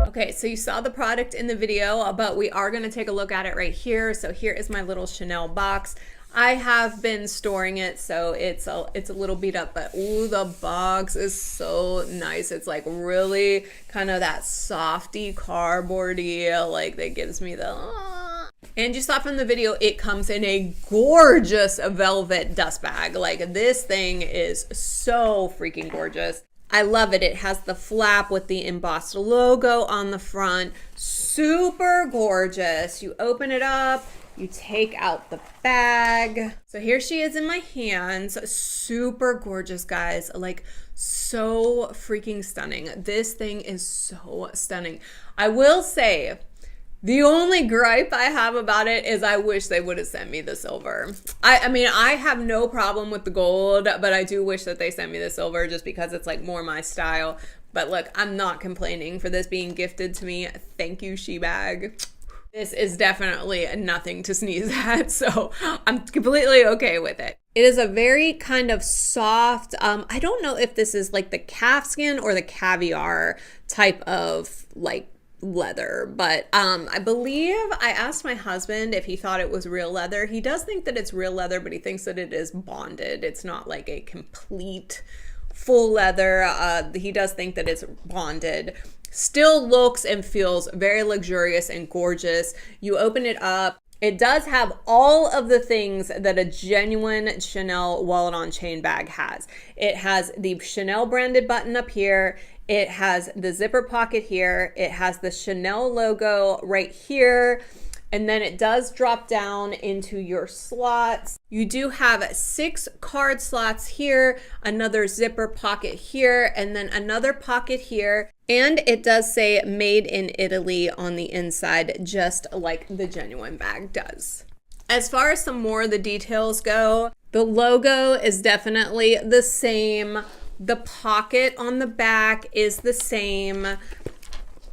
Okay, so you saw the product in the video, but we are going to take a look at it right here. So here is my little Chanel box. I have been storing it, so it's a little beat up, but ooh, the box is so nice. It's like really kind of that softy cardboardy, like that gives me the And you saw from the video, it comes in a gorgeous velvet dust bag. Like this thing is so freaking gorgeous. I love it. It has the flap with the embossed logo on the front. Super gorgeous. You open it up, you take out the bag. So here she is in my hands. Super gorgeous, guys. Like so freaking stunning. This thing is so stunning. I will say, the only gripe I have about it is I wish they would have sent me the silver. I mean, I have no problem with the gold, but I do wish that they sent me the silver just because it's like more my style. But look, I'm not complaining for this being gifted to me. Thank you, Shebag. This is definitely nothing to sneeze at, so I'm completely okay with it. It is a very kind of soft, I don't know if this is like the calfskin or the caviar type of like leather, but I believe I asked my husband if he thought it was real leather. He does think that it's real leather, but he thinks that it is bonded. It's not like a complete full leather. He does think that it's bonded. Still looks and feels very luxurious and gorgeous. You open it up. It does have all of the things that a genuine Chanel wallet on chain bag has. It has the Chanel branded button up here. It has the zipper pocket here. It has the Chanel logo right here. And then it does drop down into your slots. You do have 6 card slots here, another zipper pocket here, and then another pocket here. And it does say made in Italy on the inside, just like the genuine bag does. As far as some more of the details go, the logo is definitely the same. The pocket on the back is the same.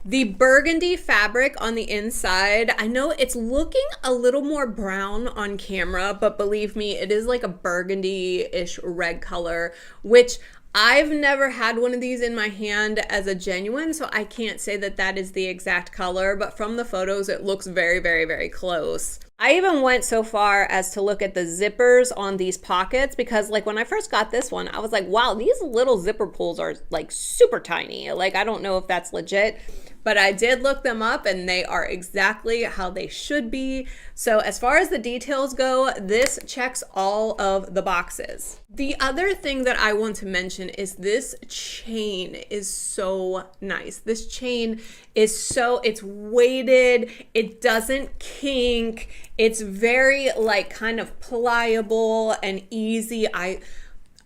The burgundy fabric on the inside, I know it's looking a little more brown on camera, but believe me, it is like a burgundy-ish red color, which I've never had one of these in my hand as a genuine, so I can't say that that is the exact color, but from the photos, it looks very, very, very close. I even went so far as to look at the zippers on these pockets because like when I first got this one, I was like, wow, these little zipper pulls are like super tiny. Like, I don't know if that's legit, but I did look them up and they are exactly how they should be. So as far as the details go, this checks all of the boxes. The other thing that I want to mention is this chain is so nice. This chain is so, it's weighted, it doesn't kink, it's very like kind of pliable and easy. I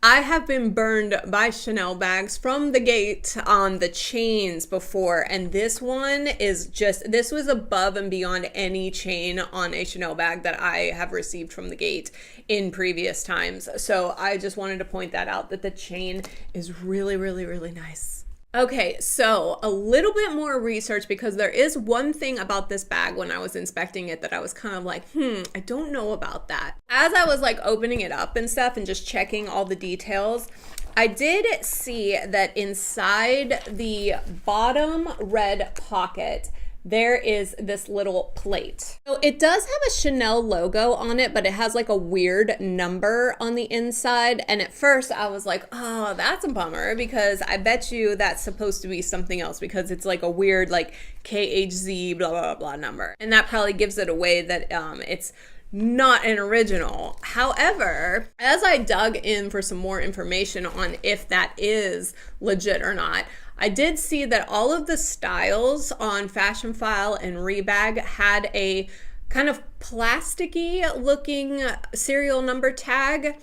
have been burned by Chanel bags from the gate on the chains before, and this one is just, this was above and beyond any chain on a Chanel bag that I have received from the gate in previous times. So I just wanted to point that out, that the chain is really, really, really nice. Okay, so a little bit more research because there is one thing about this bag when I was inspecting it that I was kind of like, I don't know about that. As I was like opening it up and stuff and just checking all the details, I did see that inside the bottom red pocket, there is this little plate. So it does have a Chanel logo on it, but it has like a weird number on the inside. And at first I was like, oh, that's a bummer because I bet you that's supposed to be something else because it's like a weird like KHZ blah, blah, blah number. And that probably gives it away that it's not an original. However, as I dug in for some more information on if that is legit or not, I did see that all of the styles on Fashion File and Rebag had a kind of plasticky looking serial number tag.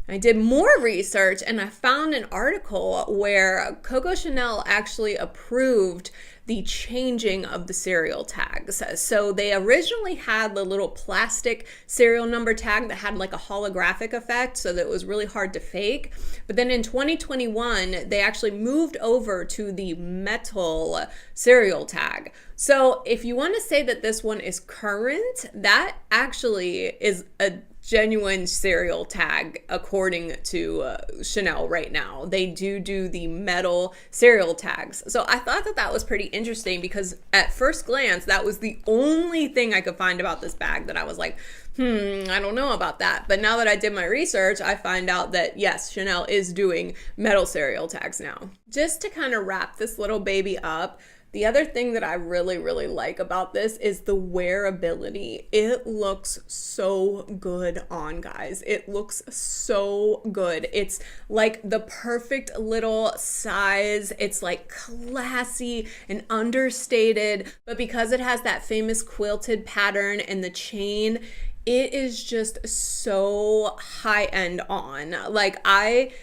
I did more research and I found an article where Coco Chanel actually approved the changing of the serial tags. So they originally had the little plastic serial number tag that had like a holographic effect so that it was really hard to fake. But then in 2021, they actually moved over to the metal serial tag. So if you want to say that this one is current, that actually is a genuine serial tag according to Chanel right now. They do the metal serial tags. So I thought that that was pretty interesting because at first glance, that was the only thing I could find about this bag that I was like, I don't know about that. But now that I did my research, I find out that yes, Chanel is doing metal serial tags now. Just to kind of wrap this little baby up, the other thing that I really, really like about this is the wearability. It looks so good on, guys. It looks so good. It's like the perfect little size. It's like classy and understated, but because it has that famous quilted pattern and the chain, it is just so high end on. Like I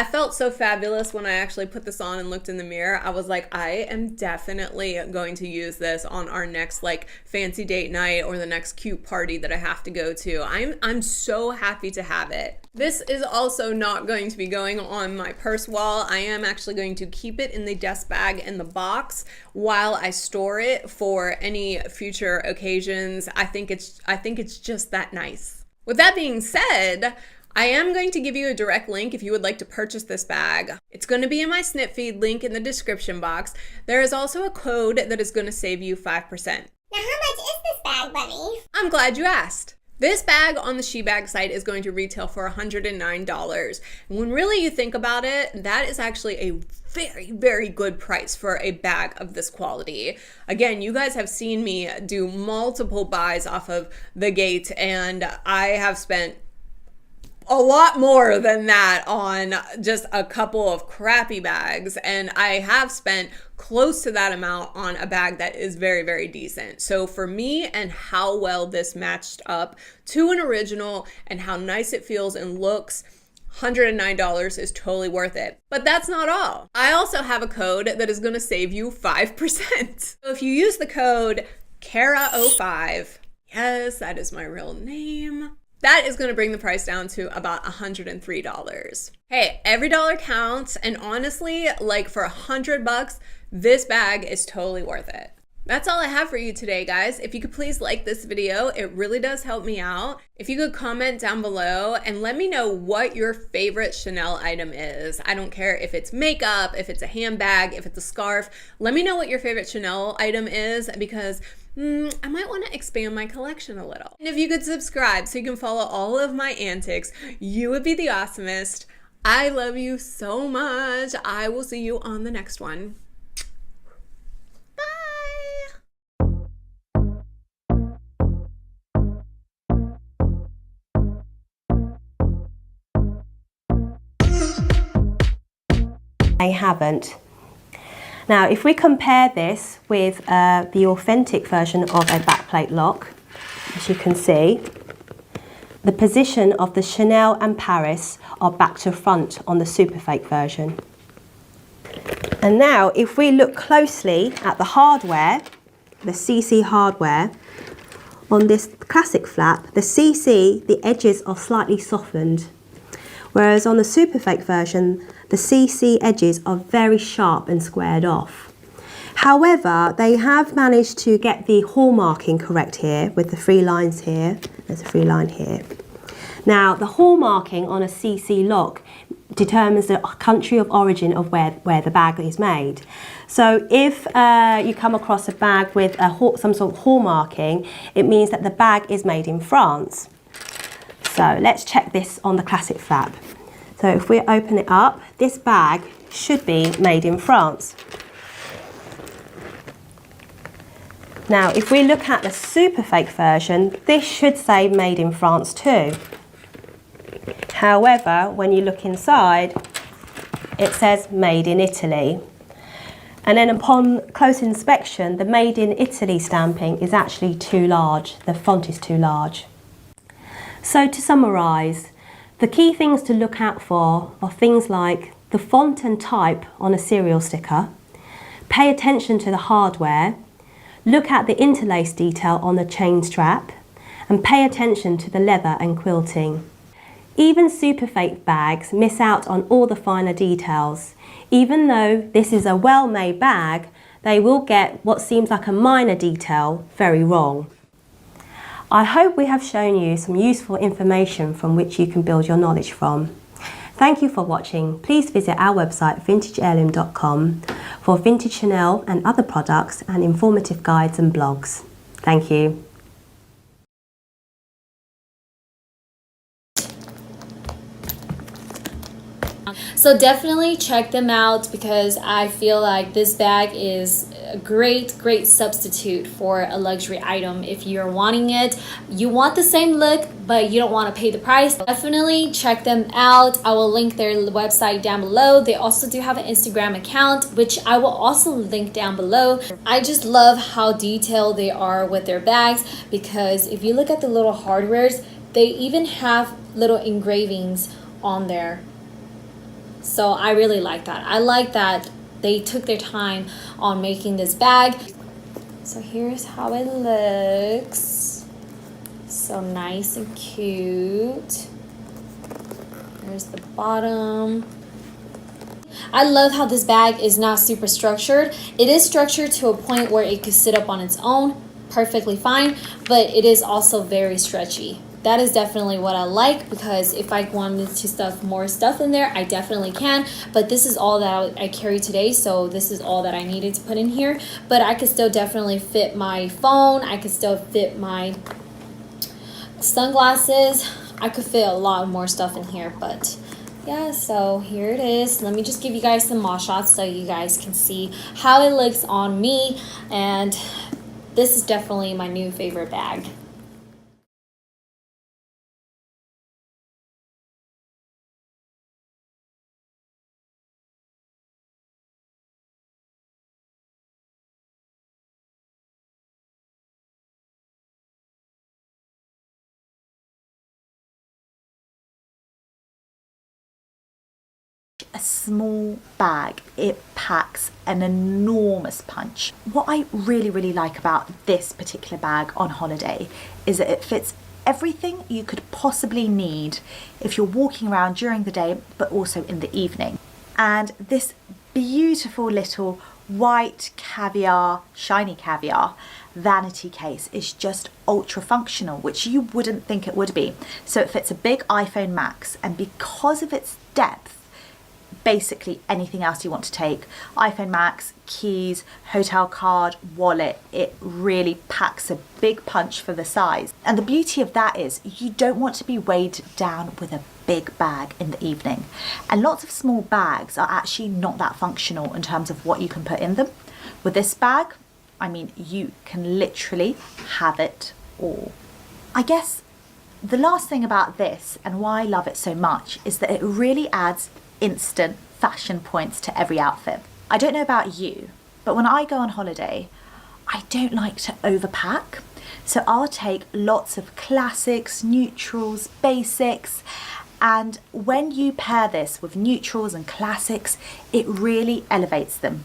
felt so fabulous when I actually put this on and looked in the mirror. I was like, I am definitely going to use this on our next like fancy date night or the next cute party that I have to go to. I'm so happy to have it. This is also not going to be going on my purse wall. I am actually going to keep it in the desk bag in the box while I store it for any future occasions. I think it's just that nice. With that being said, I am going to give you a direct link if you would like to purchase this bag. It's going to be in my snip feed link in the description box. There is also a code that is going to save you 5%. Now how much is this bag, Bunny? I'm glad you asked. This bag on the Shebag site is going to retail for $109. When really you think about it, that is actually a very, very good price for a bag of this quality. Again, you guys have seen me do multiple buys off of the gate, and I have spent a lot more than that on just a couple of crappy bags, and I have spent close to that amount on a bag that is very, very decent. So for me and how well this matched up to an original and how nice it feels and looks, $109 is totally worth it. But that's not all. I also have a code that is going to save you 5%. So if you use the code Kara05, yes, that is my real name, that is going to bring the price down to about $103. Hey, every dollar counts, and honestly, like for $100, this bag is totally worth it. That's all I have for you today, guys. If you could please like this video, it really does help me out. If you could comment down below and let me know what your favorite Chanel item is. I don't care if it's makeup, if it's a handbag, if it's a scarf. Let me know what your favorite Chanel item is, because I might want to expand my collection a little. And if you could subscribe so you can follow all of my antics, you would be the awesomest. I love you so much. I will see you on the next one. They haven't. Now, if we compare this with the authentic version of a backplate lock, as you can see, the position of the Chanel and Paris are back to front on the super fake version. And now, if we look closely at the hardware, the CC hardware, on this classic flap, the CC, the edges are slightly softened. Whereas on the super fake version, the CC edges are very sharp and squared off. However, they have managed to get the hallmarking correct here with the 3 lines here. There's a 3 line here. Now, the hallmarking on a CC lock determines the country of origin of where the bag is made. So if you come across a bag with some sort of hallmarking, it means that the bag is made in France. So let's check this on the classic flap. So if we open it up, this bag should be made in France. Now, if we look at the super fake version, this should say made in France too. However, when you look inside, it says made in Italy. And then upon close inspection, the made in Italy stamping is actually too large. The font is too large. So to summarise, the key things to look out for are things like the font and type on a serial sticker, pay attention to the hardware, look at the interlace detail on the chain strap, and pay attention to the leather and quilting. Even super fake bags miss out on all the finer details. Even though this is a well-made bag, they will get what seems like a minor detail very wrong. I hope we have shown you some useful information from which you can build your knowledge from. Thank you for watching. Please visit our website vintageheirloom.com for vintage Chanel and other products and informative guides and blogs. Thank you. So definitely check them out because I feel like this bag is a great substitute for a luxury item. If you're wanting it, you want the same look but you don't want to pay the price, definitely check them out. I will link their website down below. They also do have an Instagram account, which I will also link down below. I just love how detailed they are with their bags, because if you look at the little hardwares, they even have little engravings on there. So I really like that. I like that they took their time on making this bag. So here's how it looks. So nice and cute. There's the bottom. I love how this bag is not super structured. It is structured to a point where it could sit up on its own perfectly fine, but it is also very stretchy. That is definitely what I like, because if I wanted to stuff more stuff in there, I definitely can. But this is all that I carry today, so this is all that I needed to put in here. But I could still definitely fit my phone. I could still fit my sunglasses. I could fit a lot more stuff in here, but yeah, so here it is. Let me just give you guys some mall shots so you guys can see how it looks on me. And this is definitely my new favorite bag. A small bag, it packs an enormous punch. What I really like about this particular bag on holiday is that it fits everything you could possibly need if you're walking around during the day, but also in the evening. And this beautiful little white caviar, shiny caviar vanity case is just ultra functional, which you wouldn't think it would be. So it fits a big iPhone Max, and because of its depth, basically anything else you want to take, iPhone Max, keys, hotel card, wallet, it really packs a big punch for the size. And the beauty of that is you don't want to be weighed down with a big bag in the evening. And lots of small bags are actually not that functional in terms of what you can put in them. With this bag, I mean, you can literally have it all. I guess the last thing about this and why I love it so much is that it really adds instant fashion points to every outfit. I don't know about you, but when I go on holiday, I don't like to overpack. So I'll take lots of classics, neutrals, basics, and when you pair this with neutrals and classics, it really elevates them.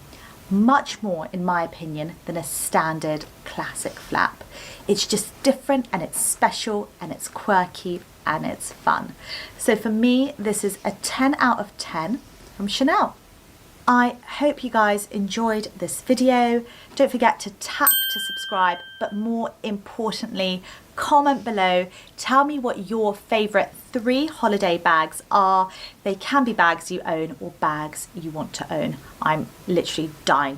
Much more, in my opinion, than a standard classic flap. It's just different, and it's special, and it's quirky, and it's fun. So for me, this is a 10 out of 10 from Chanel. I hope you guys enjoyed this video. Don't forget to tap to subscribe, but more importantly, comment below. Tell me what your favorite 3 holiday bags are. They can be bags you own or bags you want to own. I'm literally dying